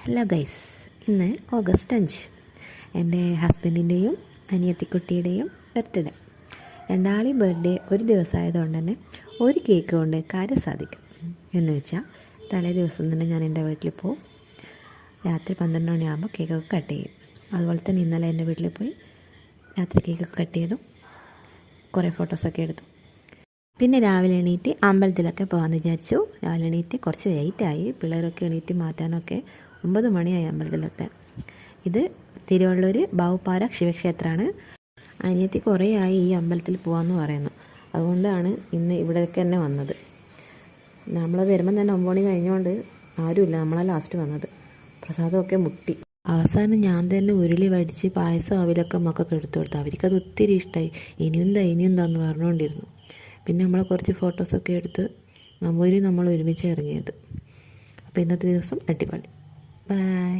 Hello guys, ഇന്ന് August 5 എൻ്റെ ഹസ്ബൻഡിൻ്റെയും അനിയത്തിക്കുട്ടിയുടെയും birthday. രണ്ടാളെയും ബർത്ത്ഡേ ഒരു ദിവസമായതുകൊണ്ട് തന്നെ ഒരു കേക്ക് കൊണ്ട് കാര്യം സാധിക്കും. എന്ന് വെച്ചാൽ തലേ ദിവസം തന്നെ ഞാൻ എൻ്റെ വീട്ടിൽ പോവും. രാത്രി 12 മണിയാകുമ്പോൾ കേക്കൊക്കെ കട്ട് ചെയ്യും. അതുപോലെ തന്നെ ഇന്നലെ എൻ്റെ വീട്ടിൽ പോയി രാത്രി കേക്കൊക്കെ കട്ട് ചെയ്തു, കുറേ ഫോട്ടോസൊക്കെ എടുത്തു. പിന്നെ രാവിലെ എണീറ്റ് അമ്പലത്തിലൊക്കെ പോകാമെന്ന് വിചാരിച്ചു. രാവിലെ എണീറ്റ് കുറച്ച് ലേറ്റായി, പിള്ളേരൊക്കെ എണീറ്റ് മാറ്റാനൊക്കെ 9 മണിയായി അമ്പലത്തിലെത്താൻ. ഇത് തിരുവള്ളൂർ ബാവുപ്പാറ ശിവക്ഷേത്രമാണ്. അനിയത്തി കുറേ ആയി ഈ അമ്പലത്തിൽ പോകാമെന്ന് പറയുന്നു. അതുകൊണ്ടാണ് ഇന്ന് ഇവിടേക്ക് തന്നെ വന്നത്. നമ്മൾ വരുമ്പം തന്നെ 9 മണി കഴിഞ്ഞുകൊണ്ട് ആരുമില്ല, നമ്മളാണ് ലാസ്റ്റ് വന്നത്. പ്രസാദമൊക്കെ മുട്ടി. അവസാനം ഞാൻ തന്നെ ഉരുളി വടിച്ച് പായസം അവിലൊക്കെ മക്കൾക്ക് എടുത്തു കൊടുത്തു. അവർക്കത് ഒത്തിരി ഇഷ്ടമായി. ഇനിയെന്താന്ന് പറഞ്ഞുകൊണ്ടിരുന്നു. പിന്നെ നമ്മൾ കുറച്ച് ഫോട്ടോസൊക്കെ എടുത്ത് നമ്മൾ ഒരുമിച്ച് ഇറങ്ങിയത്. അപ്പോൾ ഇന്നത്തെ ദിവസം അടിപൊളി. ബൈ.